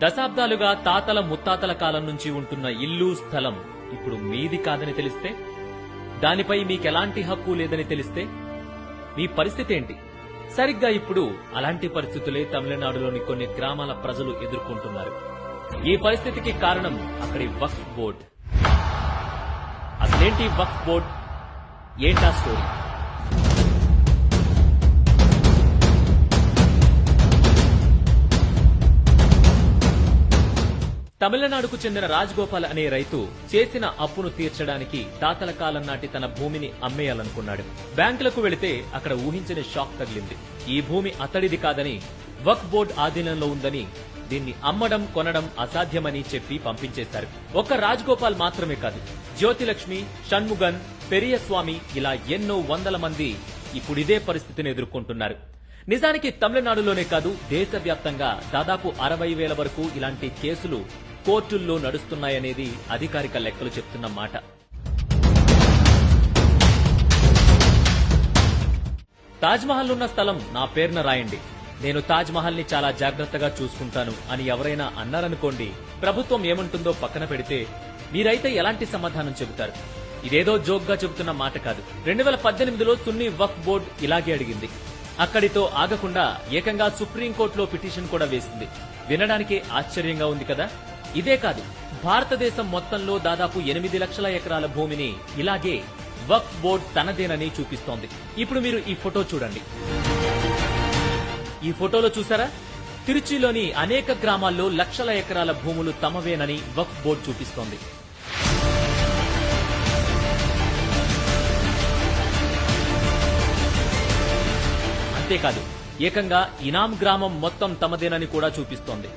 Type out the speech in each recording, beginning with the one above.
దశాబ్దాలుగా తాతల ముత్తాతల కాలం నుంచి ఉంటున్న ఇల్లు స్థలం ఇప్పుడు మీది కాదని తెలిస్తే, దానిపై మీకెలాంటి హక్కు లేదని తెలిస్తే మీ పరిస్థితి ఏంటి? సరిగ్గా ఇప్పుడు అలాంటి పరిస్థితులే తమిళనాడులోని కొన్ని గ్రామాల ప్రజలు ఎదుర్కొంటున్నారు. ఈ పరిస్థితికి కారణం అక్కడి వక్ఫ్ బోర్డ్. అసలేంటి వక్ఫ్ బోర్డ్? ఏంటా స్టోరీ? తమిళనాడుకు చెందిన రాజగోపాల్ అనే రైతు చేసిన అప్పును తీర్చడానికి తాతల కాలం నాటి తన భూమిని అమ్మేయాలనుకున్నాడు. బ్యాంకులకు వెళితే అక్కడ ఊహించని షాక్ తగిలింది. ఈ భూమి అతడిది కాదని, వక్ఫ్ బోర్డ్ ఆధీనంలో ఉందని, దీన్ని అమ్మడం కొనడం అసాధ్యమని చెప్పి పంపించేశారు. ఒక్క రాజగోపాల్ మాత్రమే కాదు, జ్యోతిలక్ష్మి, షణ్ముగన్, పెరియస్వామి ఇలా ఎన్నో వందల మంది ఇప్పుడిదే పరిస్థితిని ఎదుర్కొంటున్నారు. నిజానికి తమిళనాడులోనే కాదు, దేశవ్యాప్తంగా దాదాపు 60,000 వరకు ఇలాంటి కేసులు కోర్టుల్లో నడుస్తున్నాయనేది అధికారిక లెక్కలు చెప్తున్న మాట. తాజ్మహల్ ఉన్న స్థలం నా పేరున రాయండి, నేను తాజ్మహల్ ని చాలా జాగ్రత్తగా చూసుకుంటాను అని ఎవరైనా అన్నారనుకోండి, ప్రభుత్వం ఏమంటుందో పక్కన పెడితే మీరైతే ఎలాంటి సమాధానం చెబుతారు? ఇదేదో జోక్గా చెబుతున్న మాట కాదు. 2018లో సున్నీ వక్ఫ్ బోర్డు ఇలాగే అడిగింది. అక్కడితో ఆగకుండా ఏకంగా సుప్రీంకోర్టులో పిటిషన్ కూడా వేసింది. వినడానికి ఆశ్చర్యంగా ఉంది కదా? ఇదే కాదు, భారతదేశం మొత్తంలో దాదాపు 8 లక్షల ఎకరాల భూమిని ఇలాగే వక్ఫ్ బోర్డు తనదేనని చూపిస్తోంది. ఇప్పుడు మీరు ఈ ఫోటో చూడండి. ఈ ఫోటోలో చూసారా? తిరుచిలోని అనేక గ్రామాల్లో లక్షల ఎకరాల భూములు తమవేనని వక్ఫ్ బోర్డు చూపిస్తోంది. అంతేకాదు, ఏకంగా ఇనాం గ్రామం మొత్తం తమదేనని కూడా చూపిస్తోంది.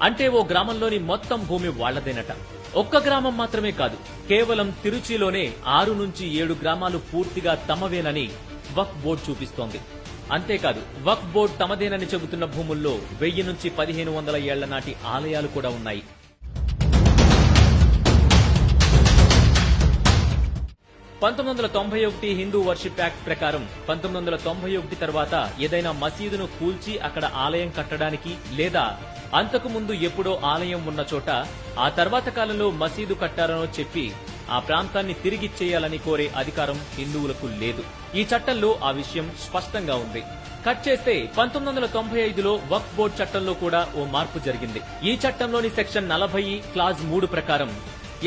అంటే ఓ గ్రామంలోని మొత్తం భూమి వాళ్లదేనట. ఒక్క గ్రామం మాత్రమే కాదు, కేవలం తిరుచిలోనే 6 నుంచి 7 గ్రామాలు పూర్తిగా తమవేనని వక్ఫ్ బోర్డు చూపిస్తోంది. అంతేకాదు, వక్ఫ్ బోర్డు తమదేనని చెబుతున్న భూముల్లో 1000 నుంచి 1500 ఏళ్ల నాటి ఆలయాలు కూడా ఉన్నాయి. (1991) హిందూ వర్షిప్ యాక్ట్ ప్రకారం 1991 తర్వాత ఏదైనా మసీదును కూల్చి అక్కడ ఆలయం కట్టడానికి, లేదా అంతకు ముందు ఎప్పుడో ఆలయం ఉన్న చోట ఆ తర్వాత కాలంలో మసీదు కట్టారనో చెప్పి ఆ ప్రాంతాన్ని తిరిగిచ్చేయాలని కోరే అధికారం హిందువులకు లేదు. ఈ చట్టంలో ఆ విషయం స్పష్టంగా ఉంది. కట్ చేస్తే 1995లో వక్ఫ్ బోర్డు చట్టంలో కూడా ఓ మార్పు జరిగింది. ఈ చట్టంలోని సెక్షన్ 40 క్లాజ్ 3 ప్రకారం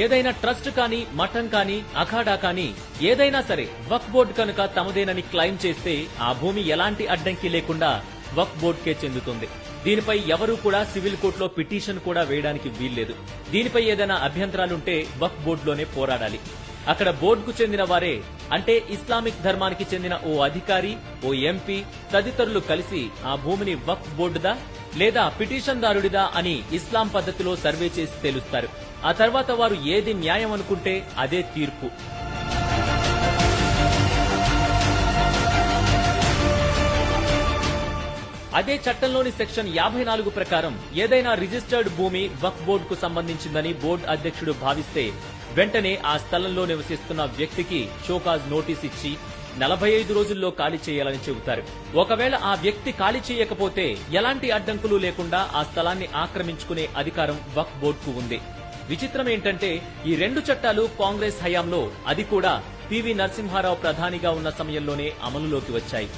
ఏదైనా ట్రస్ట్ కానీ, మఠం కానీ, అఖాడా కానీ ఏదైనా సరే వక్ఫ్ బోర్డు కనుక తమదేనని క్లెయిమ్ చేస్తే ఆ భూమి ఎలాంటి అడ్డంకి లేకుండా వక్ఫ్ బోర్డుకే చెందుతుంది. దీనిపై ఎవరూ కూడా సివిల్ కోర్టులో పిటిషన్ కూడా వేయడానికి వీల్లేదు. దీనిపై ఏదైనా అభ్యంతరాలుంటే వక్ఫ్ బోర్డులోనే పోరాడాలి. అక్కడ బోర్డుకు చెందిన వారే, అంటే ఇస్లామిక్ ధర్మానికి చెందిన ఓ అధికారి, ఓ ఎంపీ తదితరులు కలిసి ఆ భూమిని వక్ఫ్ బోర్డుదా లేదా పిటిషన్దారుడిదా అని ఇస్లాం పద్ధతిలో సర్వే చేసి తేలుస్తారు. ఆ తర్వాత వారు ఏది న్యాయం అనుకుంటే అదే తీర్పు. అదే చట్టంలోని సెక్షన్ 54 ప్రకారం ఏదైనా రిజిస్టర్డ్ భూమి వక్ఫ్ బోర్డుకు సంబంధించిందని బోర్డు అధ్యక్షుడు భావిస్తే వెంటనే ఆ స్థలంలో నివసిస్తున్న వ్యక్తికి షోకాజ్ నోటీస్ ఇచ్చి 45 రోజుల్లో ఖాళీ చేయాలని చెబుతారు. ఒకవేళ ఆ వ్యక్తి ఖాళీ చేయకపోతే ఎలాంటి అడ్డంకులు లేకుండా ఆ స్థలాన్ని ఆక్రమించుకునే అధికారం వక్ఫ్ బోర్డుకు ఉంది. విచిత్రం ఏంటంటే ఈ 2 చట్టాలు కాంగ్రెస్ హయాంలో, అది కూడా పివి నరసింహారావు ప్రధానిగా ఉన్న సమయంలోనే అమలులోకి వచ్చాయి.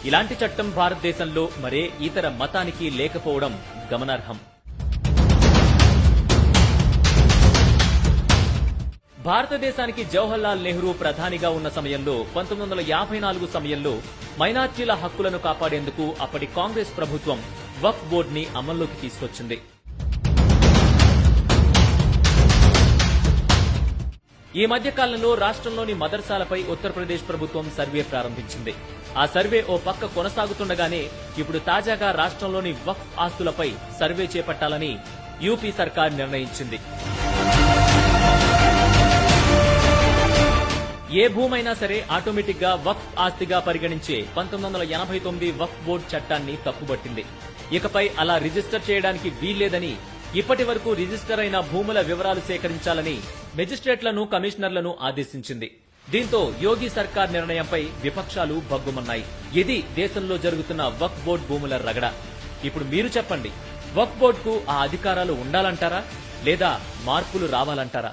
ఇలాంటి చట్టం భారతదేశంలో మరే ఇతర మతానికి లేకపోవడం గమనార్హం. భారతదేశానికి జవహర్లాల్ నెహ్రూ ప్రధానిగా ఉన్న సమయంలో 1954 సమయంలో మైనార్టీల హక్కులను కాపాడేందుకు అప్పటి కాంగ్రెస్ ప్రభుత్వం వక్ఫ్ బోర్డుని అమల్లోకి తీసుకొచ్చింది. ఈ మధ్య కాలంలో రాష్ట్రంలోని మదర్సాలపై ఉత్తరప్రదేశ్ ప్రభుత్వం సర్వే ప్రారంభించింది. ఆ సర్వే ఓ పక్క కొనసాగుతుండగానే ఇప్పుడు తాజాగా రాష్ట్రంలోని వక్ఫ్ ఆస్తులపై సర్వే చేపట్టాలని యూపీ సర్కార్ నిర్ణయించింది. ఏ భూమైనా సరే ఆటోమేటిక్ గా వక్ఫ్ ఆస్తిగా పరిగణించే 1989 వక్ఫ్ బోర్డు చట్టాన్ని తప్పుబట్టింది. ఇకపై అలా రిజిస్టర్ చేయడానికి వీల్లేదని, ఇప్పటి వరకు రిజిస్టర్ అయిన భూముల వివరాలు సేకరించాలని మెజిస్ట్రేట్లను, కమిషనర్లను ఆదేశించింది. దీంతో యోగి సర్కార్ నిర్ణయంపై విపక్షాలు భగ్గుమన్నాయి. ఇది దేశంలో జరుగుతున్న వక్ఫ్ బోర్డు భూముల రగడ. ఇప్పుడు మీరు చెప్పండి, వక్ఫ్ బోర్డుకు ఆ అధికారాలు ఉండాలంటారా లేదా మార్పులు రావాలంటారా?